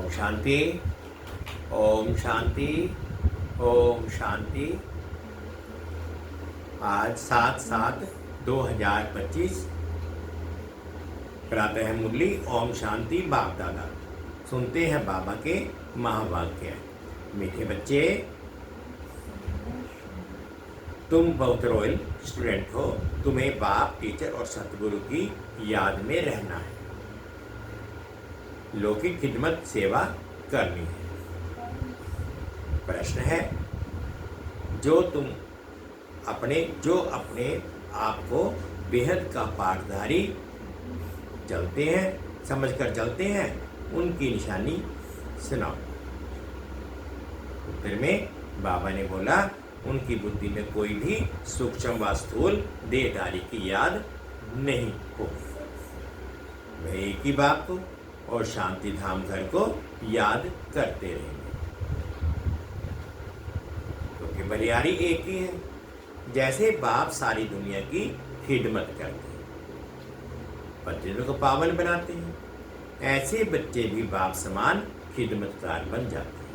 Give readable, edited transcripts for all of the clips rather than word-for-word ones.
ओम शांति, ओम शांति, ओम शांति। आज 7/7/2025 प्रातः मुरली ओम शांति बाप दादा। सुनते हैं बाबा के महावाक्य। मीठे बच्चे, तुम बहुत रॉयल स्टूडेंट हो। तुम्हें बाप, टीचर और सतगुरु की याद में रहना है। लौकिक खिदमत सेवा करनी है। प्रश्न है, जो अपने आप को बेहद का पाठधारी चलते हैं, समझकर चलते हैं, उनकी निशानी सुनाओ। उत्तर में बाबा ने बोला, उनकी बुद्धि में कोई भी सूक्ष्म व स्थूल देहधारी की याद नहीं हो। वह एक ही बाप को और शांति धाम घर को याद करते रहेंगे, क्योंकि बलिहारी एक ही है। जैसे बाप सारी दुनिया की खिदमत करते हैं, बच्चों को पावन बनाते हैं, ऐसे बच्चे भी बाप समान खिदमतकार बन जाते हैं।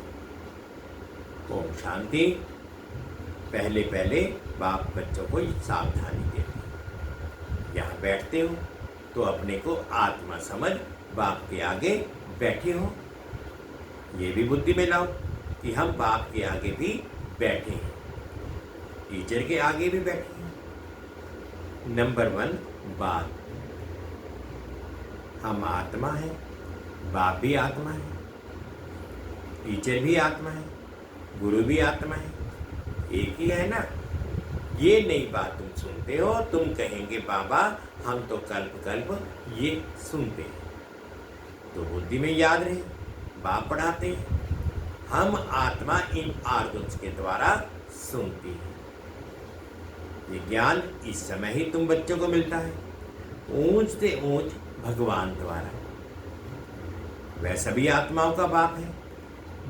ओम शांति। पहले पहले बाप बच्चों को सावधानी देते हैं। यहाँ बैठते हो तो अपने को आत्मा समझ बाप के आगे बैठे हो। ये भी बुद्धि में लाओ कि हम बाप के आगे भी बैठे हैं, टीचर के आगे भी बैठे हैं। नंबर 1 बात, हम आत्मा है, बाप भी आत्मा है, टीचर भी आत्मा है, गुरु भी आत्मा है, एक ही है ना। ये नई बात तुम सुनते हो, तुम कहेंगे बाबा हम तो कल्प कल्प ये सुनते हैं। तो बुद्धि में याद रहे, बाप पढ़ाते हैं, हम आत्मा इन आर्गन्स के द्वारा सुनती है। ये ज्ञान इस समय ही तुम बच्चों को मिलता है, ऊंच से ऊंच भगवान द्वारा। वह सभी आत्माओं का बाप है,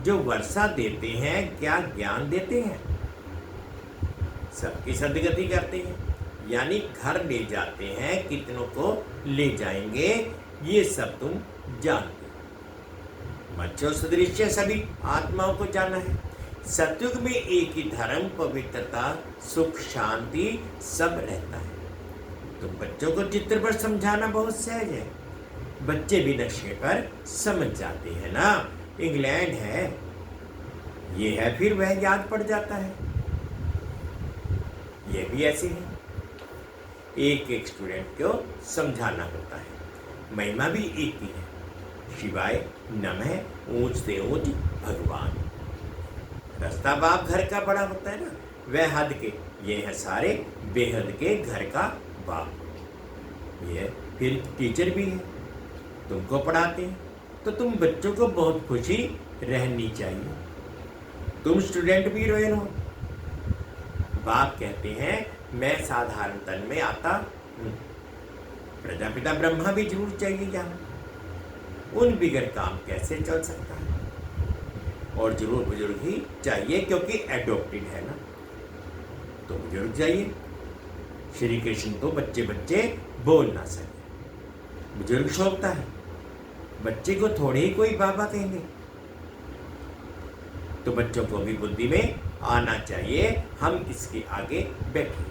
जो वर्षा देते हैं, क्या ज्ञान देते हैं, सबकी सदगति करते हैं, यानी घर ले जाते हैं, कितनों को ले जाएंगे, ये सब तुम जानते हो। बच्चों सदृश सभी आत्माओं को जाना है। सतयुग में एक ही धर्म, पवित्रता, सुख, शांति सब रहता है। तो बच्चों को चित्र पर समझाना बहुत सहज है, बच्चे भी नक्शे पर समझ जाते हैं ना। इंग्लैंड है, ये है, फिर वह याद पड़ जाता है। ये भी ऐसे है, एक एक स्टूडेंट को समझाना होता है। महिमा भी एक ही है, शिवाय नमः, ऊंच से ऊंच भगवान। रास्ता बाप घर का बड़ा होता है ना, वह हद के, ये है सारे बेहद के घर का बाप। ये फिर टीचर भी है, तुमको पढ़ाते हैं, तो तुम बच्चों को बहुत खुशी रहनी चाहिए। तुम स्टूडेंट भी रॉयल हो। बाप कहते हैं मैं साधारण तन में आता हूँ। प्रजापिता ब्रह्मा भी जरूर चाहिए यहाँ, उन बिगड़ काम कैसे चल सकता है। और जरूर बुजुर्ग ही चाहिए, क्योंकि एडॉप्टेड है ना, तो बुजुर्ग चाहिए। श्री कृष्ण तो बच्चे बच्चे बोल ना सके, बुजुर्ग शोभता है। बच्चे को थोड़े ही कोई बाबा कहेंगे, तो बच्चों को भी बुद्धि में आना चाहिए, हम इसके आगे बैठे।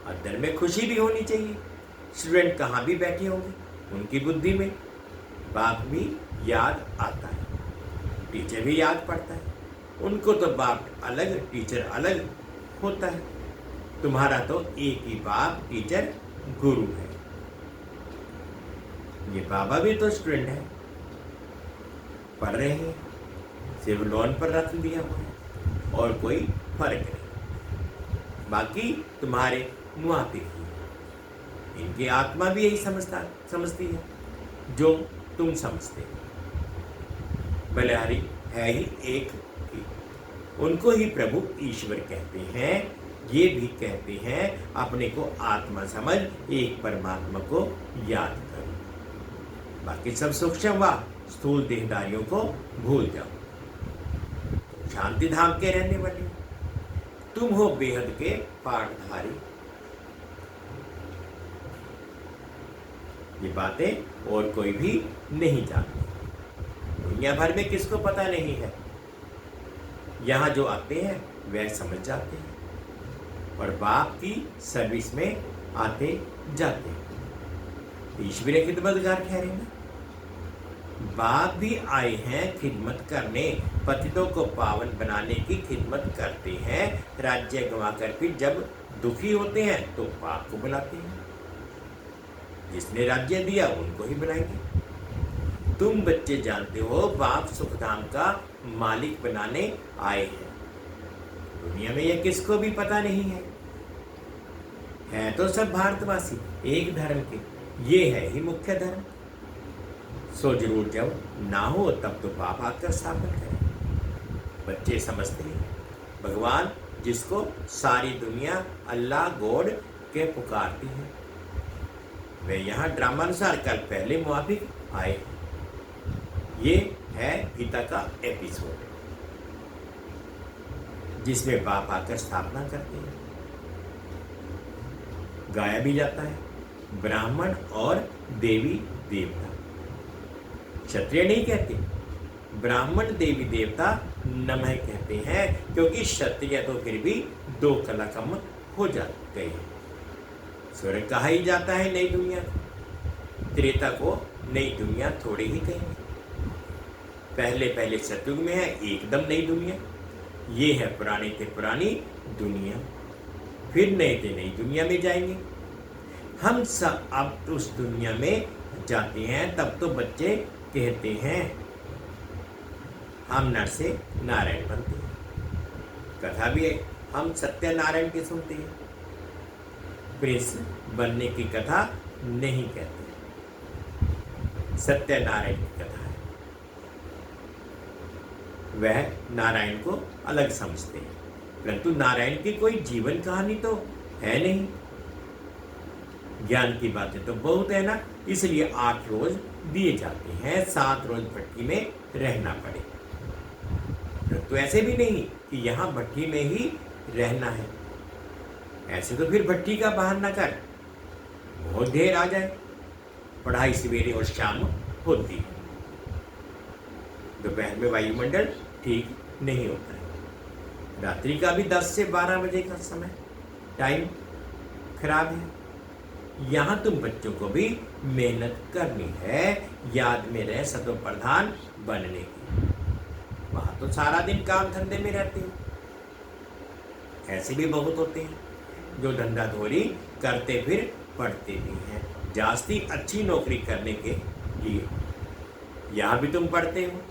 अंदर में खुशी भी होनी चाहिए। स्टूडेंट कहाँ भी बैठे होंगे, उनकी बुद्धि में बाप भी याद आता है, टीचर भी याद पड़ता है। उनको तो बाप अलग, टीचर अलग होता है। तुम्हारा तो एक ही बाप, टीचर, गुरु है। ये बाबा भी तो स्टूडेंट है, पढ़ रहे हैं, सिर्फ लोन पर रख दिया हुआ है, और कोई फर्क नहीं। बाकी तुम्हारे मुआफिक ही, इनकी आत्मा भी यही समझती है जो तुम समझते हो। बलिहारी है ही एक ही, उनको ही प्रभु ईश्वर कहते हैं। ये भी कहते हैं अपने को आत्मा समझ, एक परमात्मा को याद करो। बाकी सब सूक्ष्म व स्थूल देहदारियों को भूल जाओ। शांति धाम के रहने वाले तुम हो, बेहद के पाठधारी। ये बातें और कोई भी नहीं जानता। दुनिया भर में किसको पता नहीं है। यहाँ जो आते हैं वह समझ जाते हैं और बाप की सर्विस में आते जाते हैं। ईश्वरीय खिदमतगार ठहरे ना। बाप भी आए हैं खिदमत करने, पतितों को पावन बनाने की खिदमत करते हैं। राज्य गंवाकर फिर जब दुखी होते हैं तो बाप को बुलाते हैं। जिसने राज्य दिया उनको ही बुलाएंगे। तुम बच्चे जानते हो बाप सुखधाम का मालिक बनाने आए हैं। दुनिया में यह किसको भी पता नहीं है तो सब भारतवासी एक धर्म के। ये है ही मुख्य धर्म। सो जरूर जब ना हो तब तो बाप आकर स्थापन करें। बच्चे समझते हैं भगवान जिसको सारी दुनिया अल्लाह गॉड के पुकारती है, वे यहाँ ड्रामानुसार कल पहले मुआफिक आए। ये है गीता का एपिसोड जिसमें बाप आकर स्थापना करते हैं। गाया भी जाता है ब्राह्मण और देवी देवता। क्षत्रिय नहीं कहते, ब्राह्मण देवी देवता नमः कहते हैं, क्योंकि क्षत्रिय तो फिर भी 2 कला कम हो जाते हैं। स्वर्ग कहा ही जाता है नई दुनिया। त्रेता को नई दुनिया थोड़ी ही कहेंगे। पहले सतयुग में है एकदम नई दुनिया। ये है पुरानी से पुरानी दुनिया, फिर नए से नई दुनिया में जाएंगे। हम सब अब उस दुनिया में जाते हैं तब तो बच्चे कहते हैं हम नर से नारायण बनते हैं। कथा भी है, हम सत्यनारायण की सुनते हैं। प्रिंस बनने की कथा नहीं कहते, सत्यनारायण की कथा है। वह नारायण को अलग समझते हैं, परंतु नारायण की कोई जीवन कहानी तो है नहीं। ज्ञान की बातें तो बहुत है ना, इसलिए 8 रोज दिए जाते हैं, 7 रोज भट्टी में रहना पड़े। तो ऐसे भी नहीं कि यहाँ भट्टी में ही रहना है। ऐसे तो फिर भट्टी का बहाना कर, बहुत देर आ जाए। पढ़ाई सवेरे और शाम होती है, दोपहर में वायुमंडल ठीक नहीं होता है। रात्रि का भी 10 से 12 बजे का समय टाइम खराब है। यहाँ तुम बच्चों को भी मेहनत करनी है, याद में रहे सतो प्रधान बनने की। वहाँ तो सारा दिन काम धंधे में रहते हो। ऐसे भी बहुत होते हैं जो धंधा धोरी करते फिर पढ़ते भी हैं, जास्ती अच्छी नौकरी करने के लिए। यहाँ भी तुम पढ़ते हो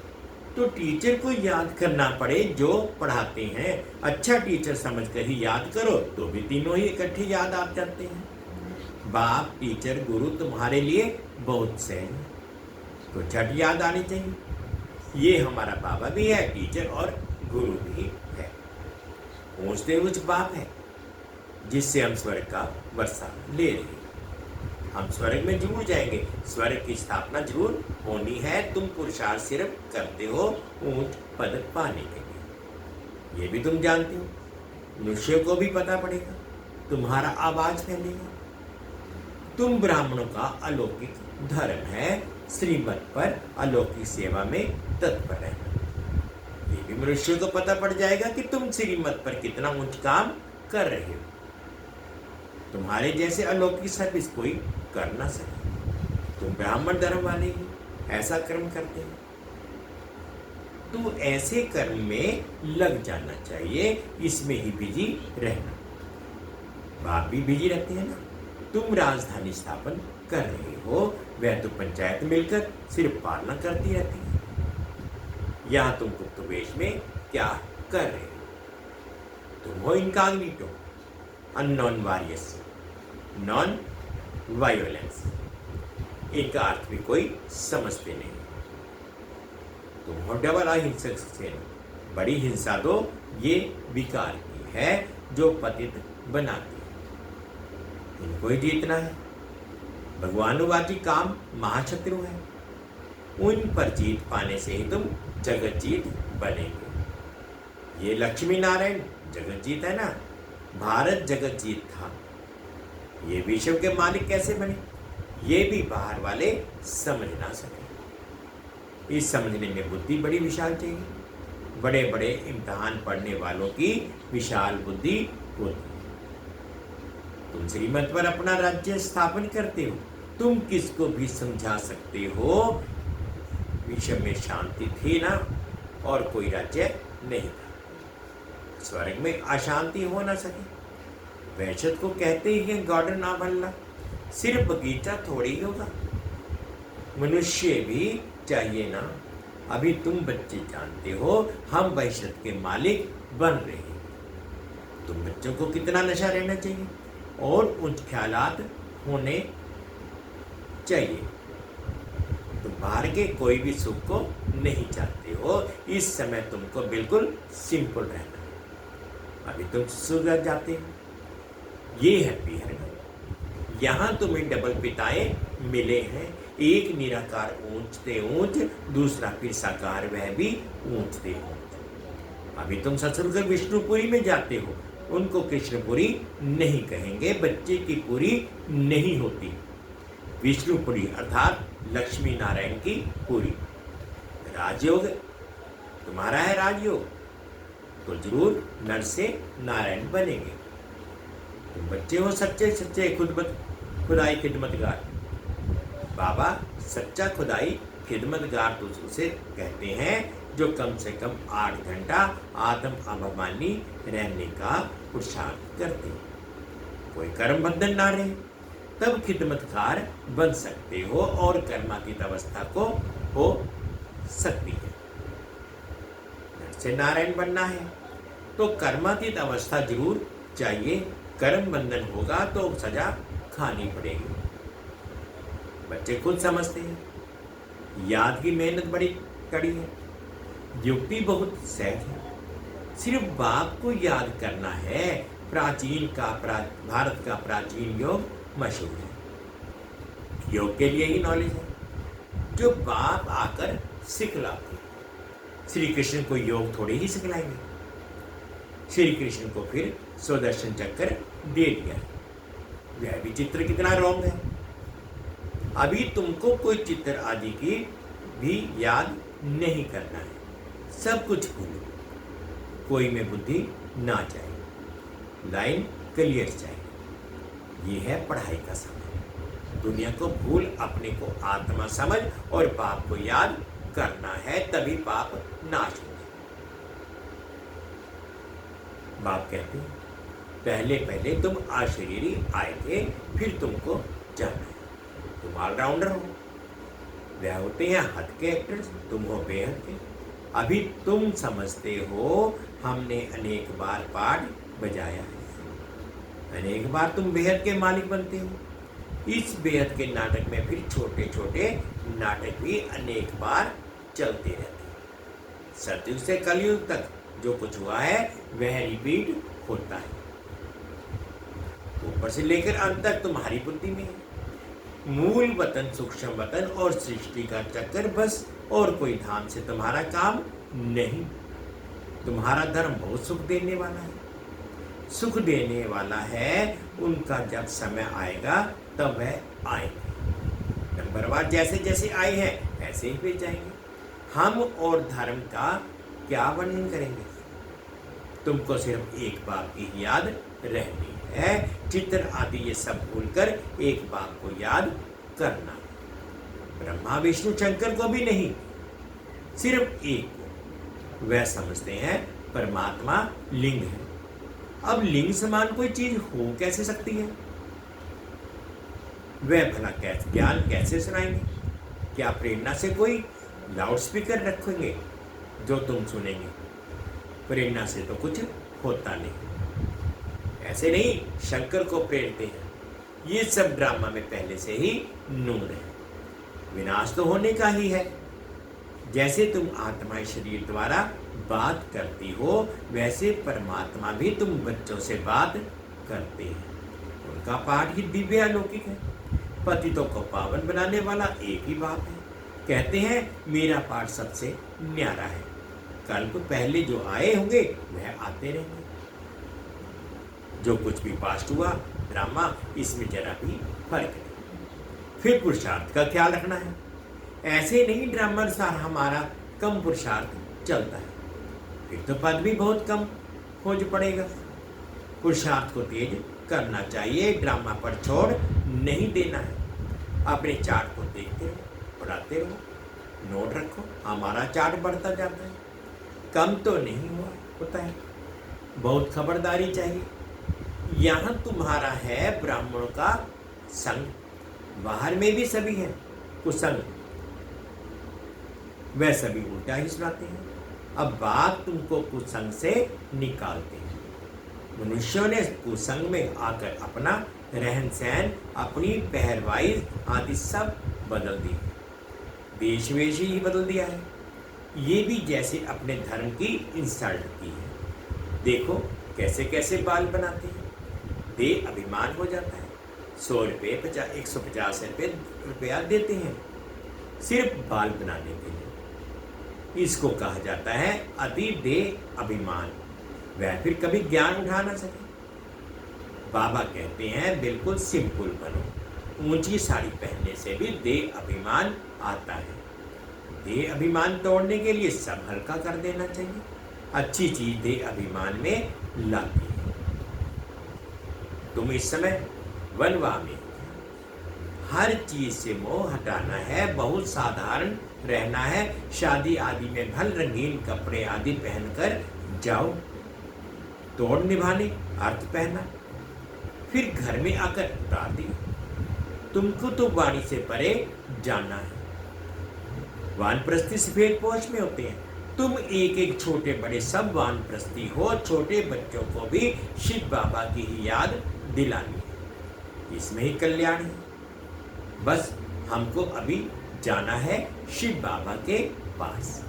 तो टीचर को याद करना पड़े जो पढ़ाते हैं। अच्छा टीचर समझकर ही याद करो तो भी तीनों ही इकट्ठे याद आ जाते हैं। बाप टीचर गुरु तुम्हारे लिए बहुत सहज है, तो झट याद आनी चाहिए। ये हमारा बाबा भी है, टीचर और गुरु भी है। ऊंचते ऊंच बाप है जिससे हम स्वर्ग का वर्षा ले रहे हैं। हम स्वर्ग में जरूर जाएंगे, स्वर्ग की स्थापना जरूर होनी है। तुम पुरुषार्थ सिर्फ करते हो ऊंच पद पाने के लिए, ये भी तुम जानते हो। मनुष्य को भी पता पड़ेगा, तुम्हारा आवाज फैलेगा। तुम ब्राह्मणों का अलौकिक धर्म है श्रीमत पर अलौकिक सेवा में तत्पर रहना। ये भी मनुष्य को पता पड़ जाएगा कि तुम श्रीमत पर कितना ऊंच काम कर रहे हो। तुम्हारे जैसे अलौकिक सर्विस कोई कर ना सके। तुम ब्राह्मण धर्म वाले ही ऐसा कर्म करते हैं, तो ऐसे कर्म में लग जाना चाहिए, इसमें ही बिजी रहना। बाप भी बिजी रहते हैं ना। तुम राजधानी स्थापन कर रहे हो, वह तो पंचायत मिलकर सिर्फ पालना करती रहती है। यहाँ तुम गुप्त वेश में क्या कर रहे हो? तुम हो incognito, unknown warriors, non violence. इनका अर्थ भी कोई समझते नहीं। तुम हो डबल अहिंसक सेना, बड़ी हिंसा दो, ये विकार की है जो पतित बनाती है। इनको ही जीतना है। भगवानुवादी काम महाशत्रु है, उन पर जीत पाने से ही तुम जगत जीत बनेंगे। ये लक्ष्मी नारायण जगत जीत है ना, भारत जगत जीत था। ये विश्व के मालिक कैसे बने, ये भी बाहर वाले समझ ना सके। इस समझने में बुद्धि बड़ी विशाल चाहिए। बड़े बड़े इम्तिहान पढ़ने वालों की विशाल बुद्धि होती है। तुम श्रीमत पर अपना राज्य स्थापन करते हो, तुम किसको भी समझा सकते हो। विश्व में शांति थी ना, और कोई राज्य नहीं था। स्वर्ग में अशांति हो ना सके। वैश्य को कहते ही हैं गार्डन ना बनना, सिर्फ बगीचा थोड़ी होगा, मनुष्य भी चाहिए ना। अभी तुम बच्चे जानते हो हम वहशत के मालिक बन रहे हैं। तुम बच्चों को कितना नशा रहना चाहिए और उच्च ख्यालात होने चाहिए। तुम बाहर के कोई भी सुख को नहीं चाहते हो। इस समय तुमको बिल्कुल सिंपल रहना है। अभी तुम सुधर जाते हो। ये है बिहर। यहाँ तुम्हें डबल पिताएं मिले हैं, एक निराकार ऊंचते ऊंच, दूसरा फिर साकार वह भी ऊंचते ऊंच। अभी तुम ससुरघर विष्णुपुरी में जाते हो, उनको कृष्णपुरी नहीं कहेंगे, बच्चे की पुरी नहीं होती। विष्णुपुरी अर्थात लक्ष्मी नारायण की पुरी। राजयोग तुम्हारा है, राजयोग तो जरूर नर से नारायण बनेंगे। तुम बच्चे हो सच्चे सच्चे खुदाई खिदमतगार। बाबा सच्चा खुदाई खिदमतगार तो उसे कहते हैं जो कम से कम 8 घंटा आत्म अभिमानी रहने का पुरुषार्थ करते हैं। कोई कर्म बंधन ना रहे तब खिदमतगार बन सकते हो और कर्मातीत अवस्था को हो सकती है। नर से नारायण बनना है तो कर्मातीत अवस्था जरूर चाहिए। कर्म बंधन होगा तो सजा खानी पड़ेगी। बच्चे खुद समझते हैं याद की मेहनत बड़ी कड़ी है, युक्ति बहुत सहज है। सिर्फ बाप को याद करना है। भारत का प्राचीन योग मशहूर है। योग के लिए ही नॉलेज है जो बाप आकर सिखलाते। श्री कृष्ण को योग थोड़े ही सिखलाएंगे। श्री कृष्ण को फिर सुदर्शन चक्र दे दिया। वह भी चित्र कितना रॉन्ग है। अभी तुमको कोई चित्र आदि की भी याद नहीं करना है। सब कुछ भूलो। कोई में बुद्धि ना चाहिए, लाइन क्लियर चाहिए। ये है पढ़ाई का समय। दुनिया को भूल अपने को आत्मा समझ और पाप को याद करना है, तभी पाप नाश होगा। बाप कहते हैं पहले पहले तुम अशरीरी आए थे, फिर तुमको जाना है। तुम ऑलराउंडर हो। वह होते हैं हद के एक्टर्स, तुम हो बेहद के। अभी तुम समझते हो हमने अनेक बार पाठ बजाया है। अनेक बार तुम बेहद के मालिक बनते हो। इस बेहद के नाटक में फिर छोटे छोटे नाटक भी अनेक बार चलते रहते हैं। सतयुग से कलयुग तक जो कुछ हुआ है वह रिपीट होता है। ऊपर से लेकर अंत तक तुम्हारी बुद्धि में है। मूल वतन, सूक्ष्म वतन और सृष्टि का चक्कर बस, और कोई धाम से तुम्हारा काम नहीं। तुम्हारा धर्म बहुत सुख देने वाला है। सुख देने वाला है। उनका जब समय आएगा तब वह आएंगे। नंबरवार जैसे जैसे आए हैं ऐसे ही वे जाएंगे। हम और धर्म का क्या वर्णन करेंगे। तुमको सिर्फ एक बाप की याद रहनी है। चित्र आदि ये सब भूलकर एक बाप को याद करना। ब्रह्मा विष्णु शंकर को भी नहीं, सिर्फ एक को। वह समझते हैं परमात्मा लिंग है। अब लिंग समान कोई चीज हो कैसे सकती है। वह भला ज्ञान कैसे सुनाएंगे। क्या प्रेरणा से कोई लाउड स्पीकर रखेंगे जो तुम सुनेंगे। प्रेरणा से तो कुछ होता नहीं। ऐसे नहीं शंकर को प्रेरते हैं। ये सब ड्रामा में पहले से ही नूर है। विनाश तो होने का ही है। जैसे तुम आत्मा शरीर द्वारा बात करती हो, वैसे परमात्मा भी तुम बच्चों से बात करते हैं। उनका पाठ ही दिव्य अलौकिक है। पतितों को पावन बनाने वाला एक ही बाप है। कहते हैं मेरा पाठ सबसे न्यारा है। कल्प पहले जो आए होंगे वह आते रहेंगे। जो कुछ भी पास्ट हुआ ड्रामा, इसमें जरा भी फर्क नहीं। फिर पुरुषार्थ का ख्याल रखना है। ऐसे नहीं ड्रामानुसार हमारा कम पुरुषार्थ चलता है, फिर तो पद भी बहुत कम खोज पड़ेगा। पुरुषार्थ को तेज करना चाहिए, ड्रामा पर छोड़ नहीं देना है। अपने चार्ट को देखते रहो, पढ़ाते रहो, नोट रखो, हमारा चार्ट बढ़ता जाता है, कम तो नहीं होता है। बहुत खबरदारी चाहिए। यहाँ तुम्हारा है ब्राह्मणों का संग, बाहर में भी सभी है कुसंग, वह सभी उल्टा ही सुनाते हैं। अब बात तुमको कुसंग से निकालते हैं। मनुष्यों ने कुसंग में आकर अपना रहन सहन, अपनी पहरवाई आदि सब बदल दी, देश वेश ही बदल दिया है। ये भी जैसे अपने धर्म की इंसल्ट की है। देखो कैसे कैसे बाल बनाते हैं, दे अभिमान हो जाता है। 100 रुपये 150 रुपया देते हैं सिर्फ बाल बनाने के लिए। इसको कहा जाता है अति दे अभिमान। वह फिर कभी ज्ञान उठा ना सके। बाबा कहते हैं बिल्कुल सिंपल बनो। ऊंची साड़ी पहनने से भी दे अभिमान आता है। दे अभिमान तोड़ने के लिए सब हल्का कर देना चाहिए। अच्छी चीज दे अभिमान में लाती है। तुम इस समय वनवा में, हर चीज से मोह हटाना है, बहुत साधारण रहना है। शादी आदि में भल रंगीन कपड़े आदि पहनकर जाओ, तोड़ निभाने अर्थ पहना, फिर घर में आकर उतार दिया। तुमको तो वाणी से परे जानना है। वानप्रस्थी सफेद पोष में होते हैं। तुम एक एक छोटे बड़े सब वानप्रस्थी हो। छोटे बच्चों को भी शिव बाबा की ही याद दिलानी है, इसमें ही कल्याण है। बस हमको अभी जाना है शिव बाबा के पास।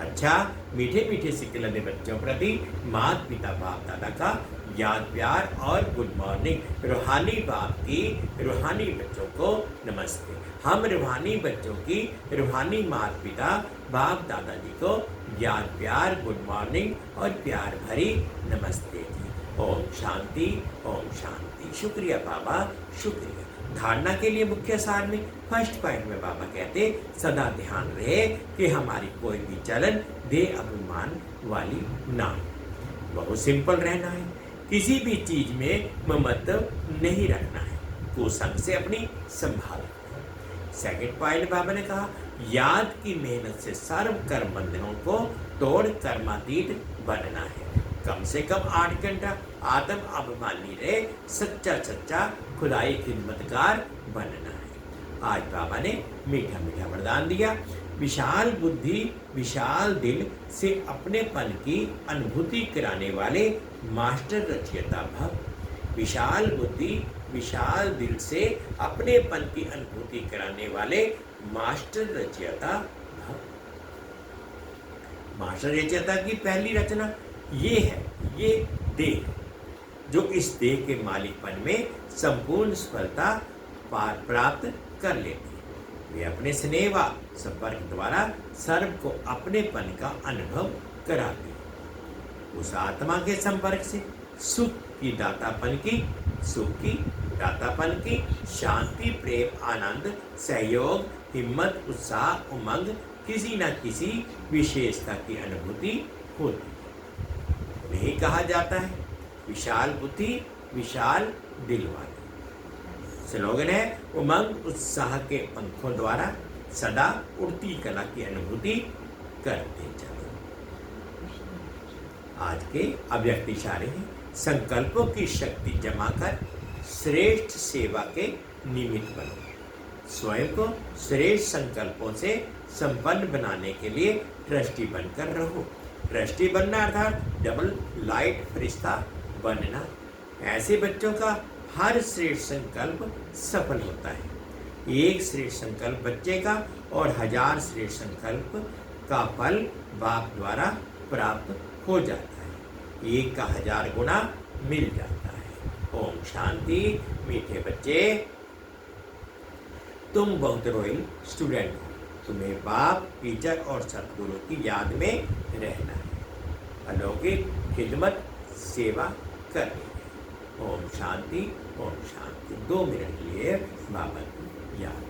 अच्छा, मीठे मीठे सिकलने बच्चों प्रति माता पिता बाप दादा का याद प्यार और गुड मॉर्निंग। रूहानी बाप की रूहानी बच्चों को नमस्ते। हम रूहानी बच्चों की रूहानी माता पिता बाप दादाजी को याद प्यार गुड मॉर्निंग और प्यार भरी नमस्ते जी। ओम शांति, ओम शांति। शुक्रिया बाबा, शुक्रिया। धारणा के लिए मुख्य सार में फर्स्ट पॉइंट में बाबा कहते सदा ध्यान रहे कि हमारी कोई भी चलन दे अभिमान वाली ना हो। बहुत सिंपल रहना है, किसी भी चीज में ममत्व नहीं रखना है, कुसंग से अपनी संभाल। सेकंड पॉइंट बाबा ने कहा याद की मेहनत से सर्व कर्म बंधनों को तोड़ कर्मातीत बनना है। कम से कम 8 घंटा आत्म अभिमानी रहे, सच्चा सच्चा खुदाई खिदमतकार बनना है। आज बाबा ने मीठा मीठा वरदान दिया। विशाल बुद्धि विशाल दिल से अपनेपन की अनुभूति कराने वाले मास्टर रचयिता भव। विशाल बुद्धि विशाल दिल से अपनेपन की अनुभूति कराने वाले मास्टर रचयिता भव। मास्टर रचयिता की पहली रचना ये है, ये देह, जो इस देह के मालिकपन में संपूर्ण सफलता प्राप्त कर लेते हैं। वे अपने स्नेह व संपर्क द्वारा सर्व को अपनेपन का अनुभव कराते हैं। उस आत्मा के संपर्क से सुख की दातापन की, सुख की दातापन की, शांति प्रेम आनंद सहयोग हिम्मत उत्साह उमंग किसी न किसी विशेषता की अनुभूति होती है। नहीं कहा जाता है विशाल बुद्धि विशाल दिल वाले। स्लोगन है उमंग उत्साह के पंखों द्वारा सदा उड़ती कला की अनुभूति करते चलो। आज के अव्यक्त इशारे हैं, संकल्पों की शक्ति जमा कर श्रेष्ठ सेवा के निमित्त बनो। स्वयं को श्रेष्ठ संकल्पों से संपन्न बनाने के लिए ट्रस्टी बनकर रहो। ट्रस्टी बनना अर्थात डबल लाइट फरिश्ता बनना। ऐसे बच्चों का हर श्रेष्ठ संकल्प सफल होता है। एक श्रेष्ठ संकल्प बच्चे का और 1000 श्रेष्ठ संकल्प का फल बाप द्वारा प्राप्त हो जाता है। एक का 1000 गुना मिल जाता है। ओम शांति। मीठे बच्चे, तुम बहुत रॉयल स्टूडेंट हो। तुम्हें बाप टीचर और सतगुरु की याद में रहना है, अलौकिक खिदमत सेवा करनी है। ओम शांति, ओम शांति। 2 मिनट के लिए बाबा की याद।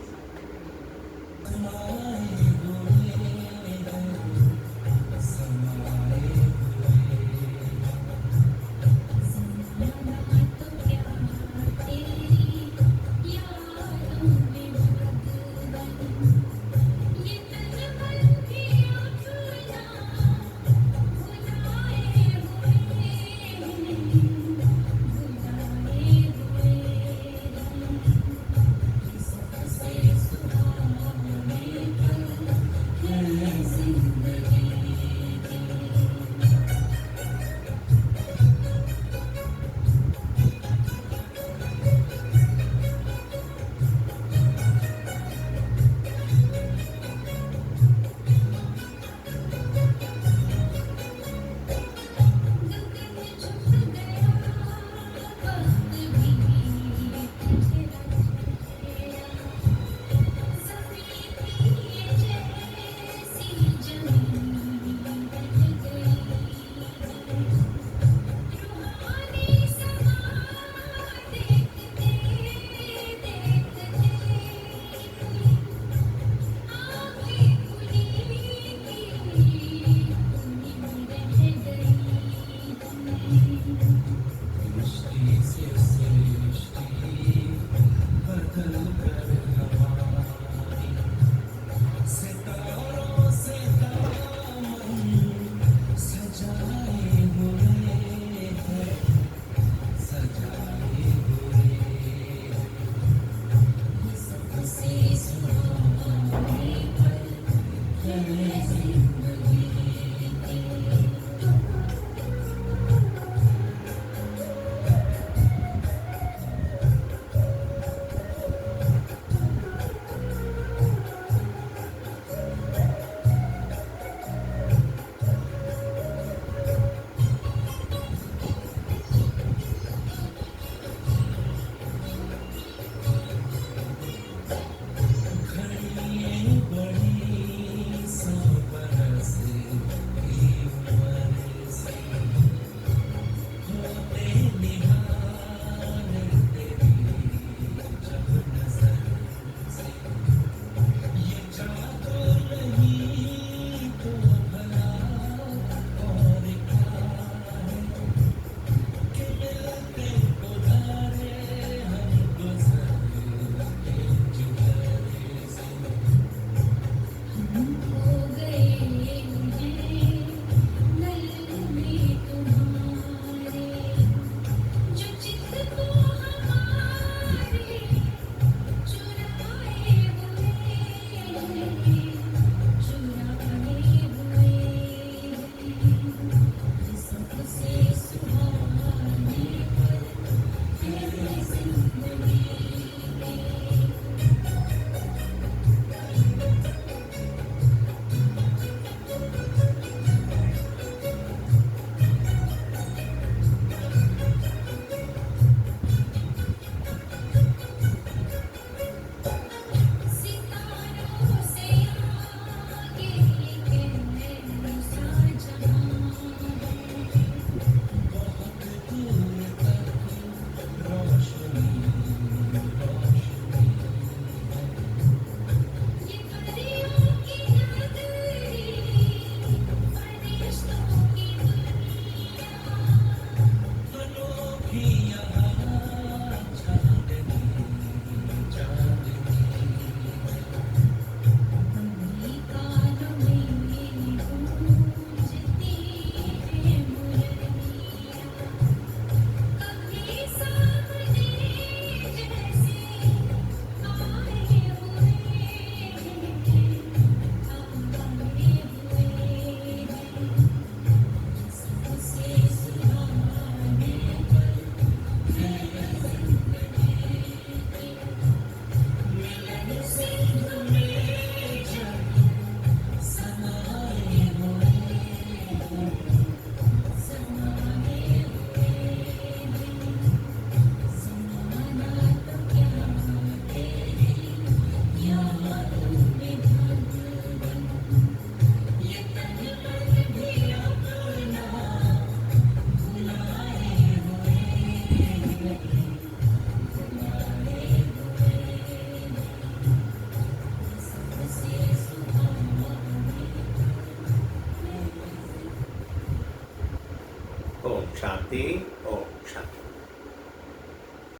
ओम शांति ओम शांति।